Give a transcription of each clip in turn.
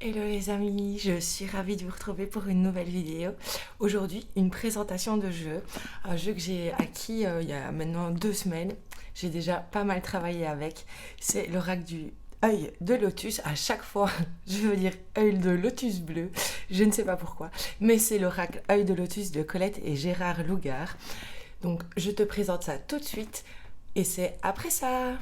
Hello les amis, je suis ravie de vous retrouver pour une nouvelle vidéo. Aujourd'hui, une présentation de jeu, un jeu que j'ai acquis il y a maintenant 2 semaines. J'ai déjà pas mal travaillé avec. C'est l'oracle du œil de lotus. À chaque fois, je veux dire œil de lotus bleu, je ne sais pas pourquoi. Mais c'est l'oracle œil de lotus de Colette et Gérard Lougard. Donc je te présente ça tout de suite et c'est après ça.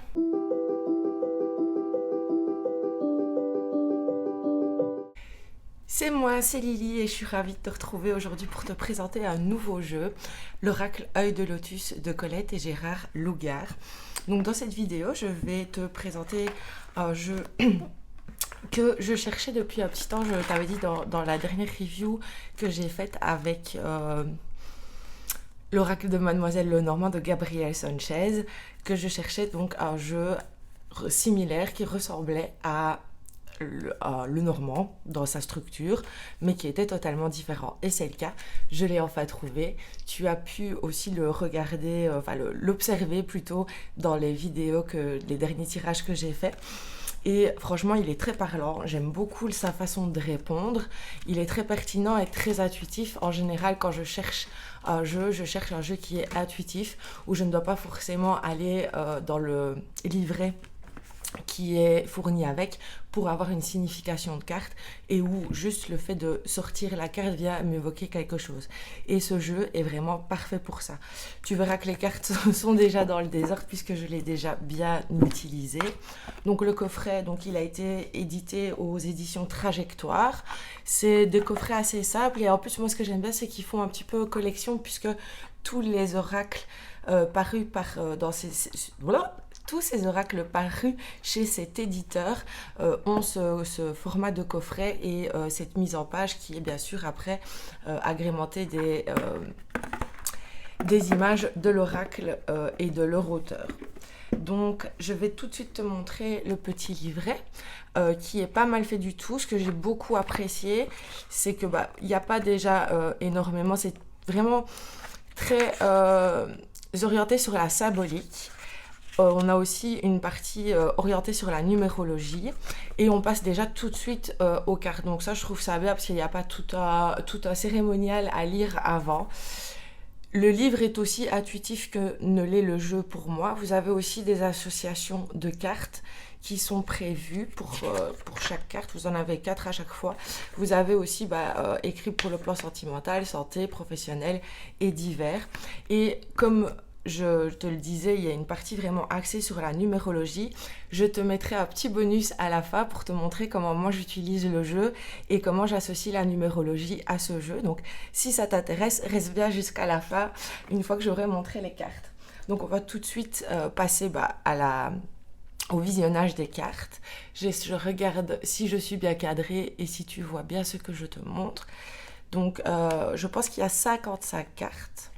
C'est moi, c'est Lily et je suis ravie de te retrouver aujourd'hui pour te présenter un nouveau jeu, l'Oracle œil de lotus de Colette et Gérard Lougard. Donc dans cette vidéo, je vais te présenter un jeu que je cherchais depuis un petit temps. Je t'avais dit dans la dernière review que j'ai faite avec l'Oracle de Mademoiselle Lenormand de Gabriel Sanchez, que je cherchais donc un jeu similaire qui ressemblait à le normand dans sa structure, mais qui était totalement différent. Et c'est le cas, je l'ai enfin trouvé. Tu as pu aussi le regarder, l'observer plutôt dans les vidéos, les derniers tirages que j'ai faits. Et franchement, il est très parlant. J'aime beaucoup sa façon de répondre. Il est très pertinent et très intuitif. En général, quand je cherche un jeu, je cherche un jeu qui est intuitif, où je ne dois pas forcément aller dans le livret qui est fourni avec pour avoir une signification de carte et où juste le fait de sortir la carte vient m'évoquer quelque chose. Et ce jeu est vraiment parfait pour ça. Tu verras que les cartes sont déjà dans le désordre puisque je l'ai déjà bien utilisé. Donc le coffret, donc il a été édité aux éditions Trajectoire. C'est des coffrets assez simples et en plus moi ce que j'aime bien c'est qu'ils font un petit peu collection puisque tous les oracles parus dans voilà, tous ces oracles parus chez cet éditeur ont ce format de coffret et cette mise en page qui est bien sûr après agrémentée des images de l'oracle et de leur auteur. Donc je vais tout de suite te montrer le petit livret qui est pas mal fait du tout. Ce que j'ai beaucoup apprécié, c'est que il n'y a pas déjà énormément, c'est vraiment très orienté sur la symbolique. On a aussi une partie orientée sur la numérologie et on passe déjà tout de suite aux cartes. Donc ça, je trouve ça bien parce qu'il n'y a pas tout un cérémonial à lire avant. Le livre est aussi intuitif que ne l'est le jeu pour moi. Vous avez aussi des associations de cartes qui sont prévues pour chaque carte. Vous en avez 4 à chaque fois. Vous avez aussi écrit pour le plan sentimental, santé, professionnel et divers. Et comme je te le disais, il y a une partie vraiment axée sur la numérologie. Je te mettrai un petit bonus à la fin pour te montrer comment moi j'utilise le jeu et comment j'associe la numérologie à ce jeu. Donc si ça t'intéresse, reste bien jusqu'à la fin, une fois que j'aurai montré les cartes. Donc on va tout de suite passer au visionnage des cartes. Je regarde si je suis bien cadrée et si tu vois bien ce que je te montre. Donc je pense qu'il y a 55 cartes.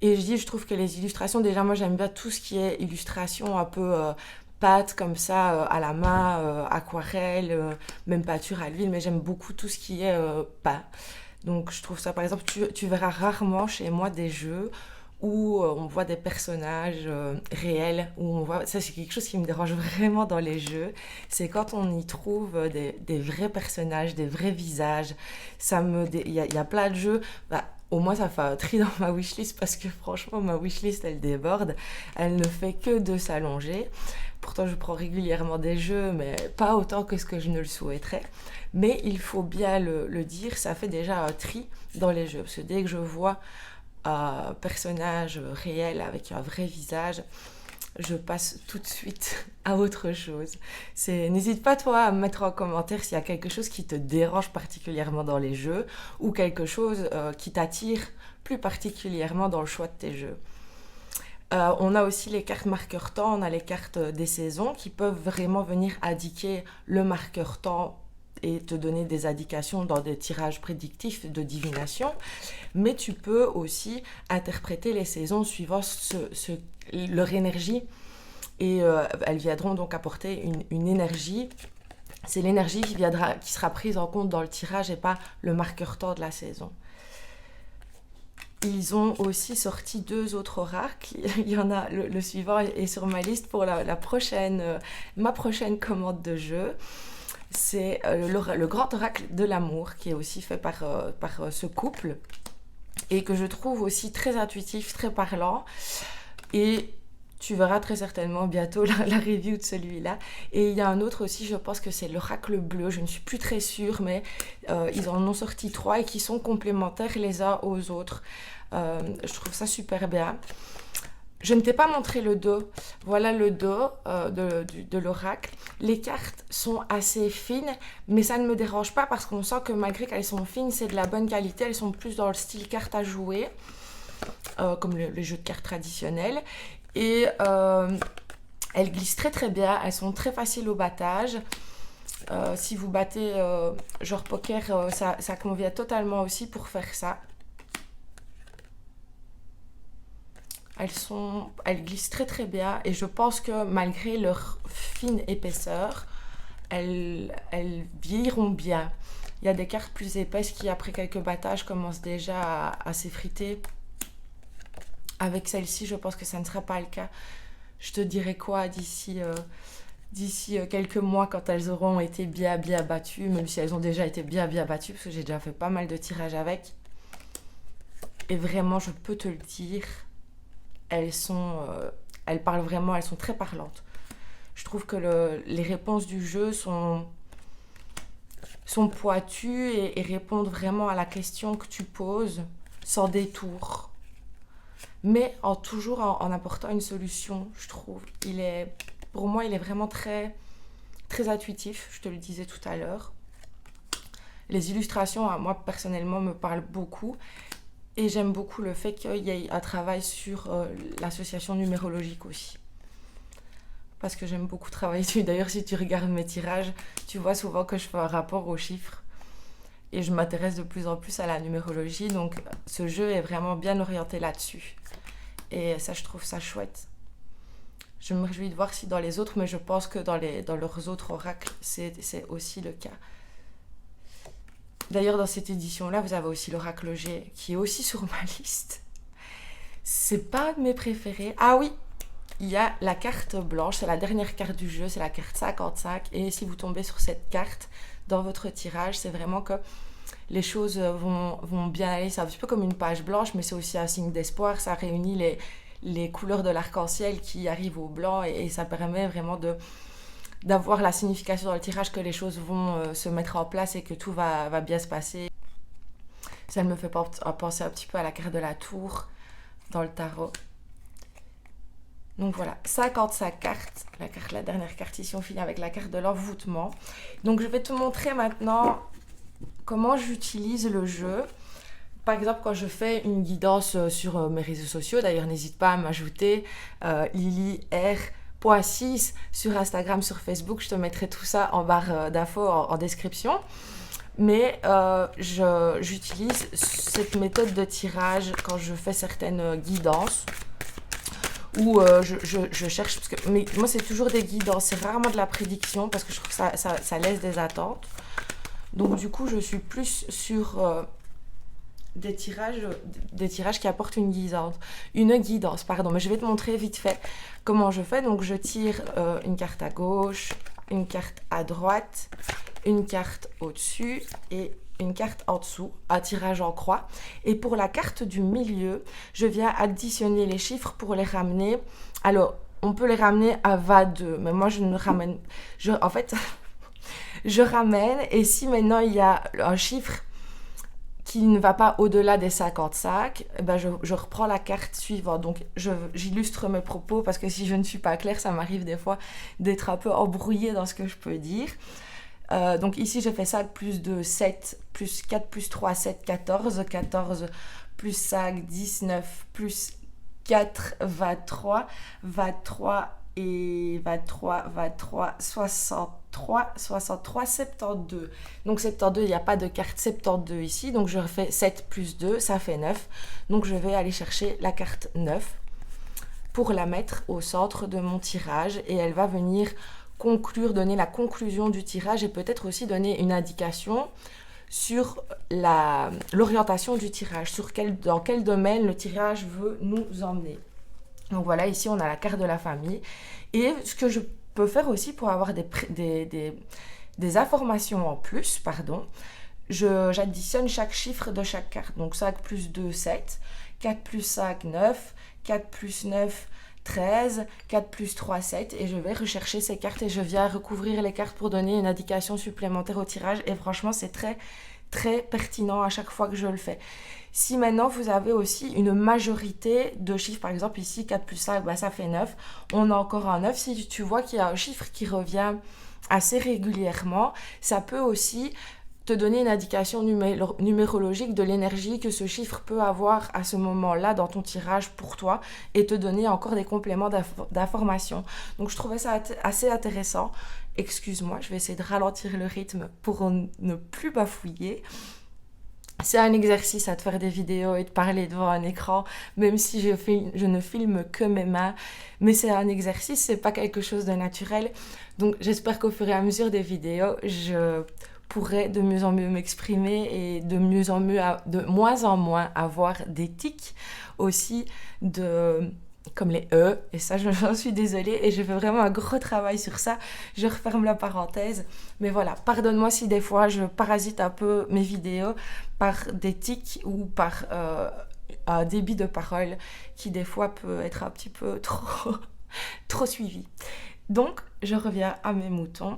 Et je trouve que les illustrations, déjà moi j'aime bien tout ce qui est illustration un peu pâte comme ça, à la main, aquarelle, même peinture à l'huile, mais j'aime beaucoup tout ce qui est peint. Donc je trouve ça, par exemple, tu verras rarement chez moi des jeux où on voit des personnages réels, où on voit, ça c'est quelque chose qui me dérange vraiment dans les jeux, c'est quand on y trouve des vrais personnages, des vrais visages. Il y a plein de jeux, au moins ça fait un tri dans ma wishlist parce que franchement ma wishlist elle déborde, elle ne fait que de s'allonger. Pourtant je prends régulièrement des jeux mais pas autant que ce que je ne le souhaiterais. Mais il faut bien le dire, ça fait déjà un tri dans les jeux parce que dès que je vois un personnage réel avec un vrai visage, je passe tout de suite à autre chose. N'hésite pas toi à me mettre en commentaire s'il y a quelque chose qui te dérange particulièrement dans les jeux ou quelque chose qui t'attire plus particulièrement dans le choix de tes jeux. On a aussi les cartes marqueur temps, on a les cartes des saisons qui peuvent vraiment venir indiquer le marqueur temps et te donner des indications dans des tirages prédictifs de divination, mais tu peux aussi interpréter les saisons suivant leur énergie et elles viendront donc apporter une énergie. C'est l'énergie qui sera prise en compte dans le tirage et pas le marqueur temps de la saison. Ils ont aussi sorti 2 autres oracles. Il y en a, le suivant est sur ma liste pour ma prochaine commande de jeu. C'est le grand oracle de l'amour qui est aussi fait par ce couple et que je trouve aussi très intuitif, très parlant. Et tu verras très certainement bientôt la review de celui-là. Et il y a un autre aussi, je pense que c'est l'oracle bleu, je ne suis plus très sûre, mais ils en ont sorti 3 et qui sont complémentaires les uns aux autres. Je trouve ça super bien. Je ne t'ai pas montré le dos. Voilà le dos de l'oracle. Les cartes sont assez fines, mais ça ne me dérange pas parce qu'on sent que malgré qu'elles sont fines, c'est de la bonne qualité. Elles sont plus dans le style carte à jouer, comme les jeux de cartes traditionnels. Et elles glissent très très bien. Elles sont très faciles au battage. Si vous battez genre poker, ça convient totalement aussi pour faire ça. Elles glissent très très bien et je pense que malgré leur fine épaisseur, elles vieilliront bien. Il y a des cartes plus épaisses qui, après quelques battages, commencent déjà à s'effriter. Avec celle-ci, je pense que ça ne sera pas le cas. Je te dirai quoi d'ici quelques mois quand elles auront été bien bien battues, même si elles ont déjà été bien bien battues, parce que j'ai déjà fait pas mal de tirages avec. Et vraiment, je peux te le dire, elles parlent vraiment, elles sont très parlantes. Je trouve que les réponses du jeu sont pointues et répondent vraiment à la question que tu poses, sans détour. Mais toujours en apportant une solution, je trouve. Pour moi, il est vraiment très, très intuitif, je te le disais tout à l'heure. Les illustrations, moi, personnellement, me parlent beaucoup. Et j'aime beaucoup le fait qu'il y ait un travail sur l'association numérologique aussi. Parce que j'aime beaucoup travailler dessus. D'ailleurs, si tu regardes mes tirages, tu vois souvent que je fais un rapport aux chiffres. Et je m'intéresse de plus en plus à la numérologie. Donc, ce jeu est vraiment bien orienté là-dessus. Et ça, je trouve ça chouette. Je me réjouis de voir si dans les autres, mais je pense que dans leurs autres oracles, c'est aussi le cas. D'ailleurs, dans cette édition-là, vous avez aussi l'oracle G, qui est aussi sur ma liste. C'est pas un de mes préférés. Ah oui, il y a la carte blanche, c'est la dernière carte du jeu, c'est la carte 55. Et si vous tombez sur cette carte dans votre tirage, c'est vraiment que les choses vont bien aller. C'est un petit peu comme une page blanche, mais c'est aussi un signe d'espoir. Ça réunit les couleurs de l'arc-en-ciel qui arrivent au blanc et ça permet vraiment d'avoir la signification dans le tirage que les choses vont se mettre en place et que tout va bien se passer. Ça me fait penser un petit peu à la carte de la tour dans le tarot. Donc voilà, 55 cartes. La dernière carte ici, on finit avec la carte de l'envoûtement. Donc je vais te montrer maintenant comment j'utilise le jeu. Par exemple, quand je fais une guidance sur mes réseaux sociaux, d'ailleurs n'hésite pas à m'ajouter Lily R.6 sur Instagram, sur Facebook, je te mettrai tout ça en barre d'infos en description. Mais j'utilise cette méthode de tirage quand je fais certaines guidances où je cherche, parce que mais moi c'est toujours des guidances, c'est rarement de la prédiction parce que je trouve que ça laisse des attentes. Donc du coup je suis plus sur des tirages qui apportent une guidance, pardon. Mais je vais te montrer vite fait comment je fais. Donc je tire une carte à gauche, une carte à droite, une carte au-dessus et une carte en dessous, un tirage en croix. Et pour la carte du milieu, je viens additionner les chiffres pour les ramener. Alors, on peut les ramener à 22, mais moi je ne ramène... En fait, je ramène, et si maintenant il y a un chiffre qui ne va pas au-delà des 55, ben je reprends la carte suivante. Donc j'illustre mes propos parce que si je ne suis pas claire, ça m'arrive des fois d'être un peu embrouillée dans ce que je peux dire. Donc ici j'ai fait 5 plus 2, 7, plus 4 plus 3, 7, 14, 14 plus 5, 19, plus 4, 23, 23 et 23, 23, 63, 63, 72. Donc 72, il n'y a pas de carte 72 ici, donc je refais 7 plus 2, ça fait 9. Donc je vais aller chercher la carte 9 pour la mettre au centre de mon tirage et elle va venir donner la conclusion du tirage et peut-être aussi donner une indication sur l'orientation du tirage, dans quel domaine le tirage veut nous emmener. Donc voilà, ici on a la carte de la famille. Et ce que je peux faire aussi pour avoir des des informations en plus, pardon, j'additionne chaque chiffre de chaque carte. Donc 5 plus 2, 7, 4 plus 5, 9, 4 plus 9, 13, 4 plus 3, 7, et je vais rechercher ces cartes et je viens recouvrir les cartes pour donner une indication supplémentaire au tirage, et franchement c'est très très pertinent à chaque fois que je le fais. Si maintenant vous avez aussi une majorité de chiffres, par exemple ici 4 plus 5, bah ça fait 9, on a encore un 9, si tu vois qu'il y a un chiffre qui revient assez régulièrement, ça peut aussi te donner une indication numérologique de l'énergie que ce chiffre peut avoir à ce moment-là dans ton tirage pour toi et te donner encore des compléments d'information. Donc je trouvais ça assez intéressant. Excuse-moi, je vais essayer de ralentir le rythme pour ne plus bafouiller. C'est un exercice à te faire des vidéos et de parler devant un écran, même si je ne filme que mes mains. Mais c'est un exercice, c'est pas quelque chose de naturel. Donc j'espère qu'au fur et à mesure des vidéos, je pourrais de mieux en mieux m'exprimer et de moins en moins avoir des tics aussi comme les E, et ça j'en suis désolée et je fais vraiment un gros travail sur ça. Je referme la parenthèse, mais voilà, pardonne-moi si des fois je parasite un peu mes vidéos par des tics ou par un débit de parole qui des fois peut être un petit peu trop suivi. Donc je reviens à mes moutons.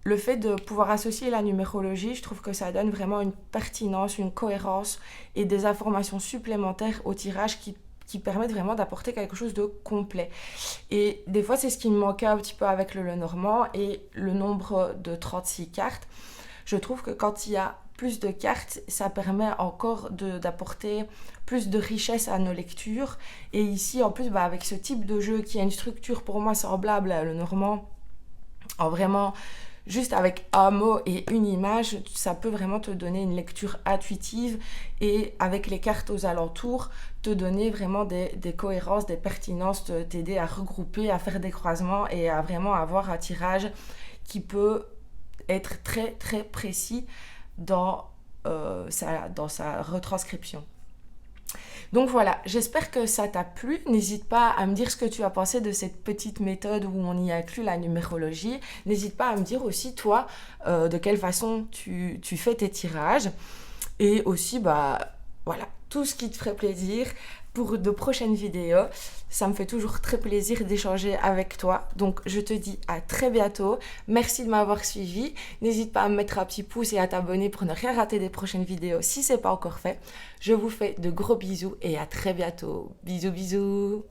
Le fait de pouvoir associer la numérologie, je trouve que ça donne vraiment une pertinence, une cohérence et des informations supplémentaires au tirage qui permettent vraiment d'apporter quelque chose de complet. Et des fois, c'est ce qui me manquait un petit peu avec le Lenormand et le nombre de 36 cartes. Je trouve que quand il y a plus de cartes, ça permet encore d'apporter plus de richesse à nos lectures. Et ici, en plus, avec ce type de jeu qui a une structure pour moi semblable à Lenormand, en vraiment juste avec un mot et une image, ça peut vraiment te donner une lecture intuitive et avec les cartes aux alentours, te donner vraiment des cohérences, des pertinences, t'aider à regrouper, à faire des croisements et à vraiment avoir un tirage qui peut être très très précis dans sa retranscription. Donc voilà, j'espère que ça t'a plu. N'hésite pas à me dire ce que tu as pensé de cette petite méthode où on y inclut la numérologie. N'hésite pas à me dire aussi, toi, de quelle façon tu fais tes tirages. Et aussi, voilà, tout ce qui te ferait plaisir pour de prochaines vidéos. Ça me fait toujours très plaisir d'échanger avec toi. Donc, je te dis à très bientôt. Merci de m'avoir suivi. N'hésite pas à me mettre un petit pouce et à t'abonner pour ne rien rater des prochaines vidéos si ce n'est pas encore fait. Je vous fais de gros bisous et à très bientôt. Bisous, bisous.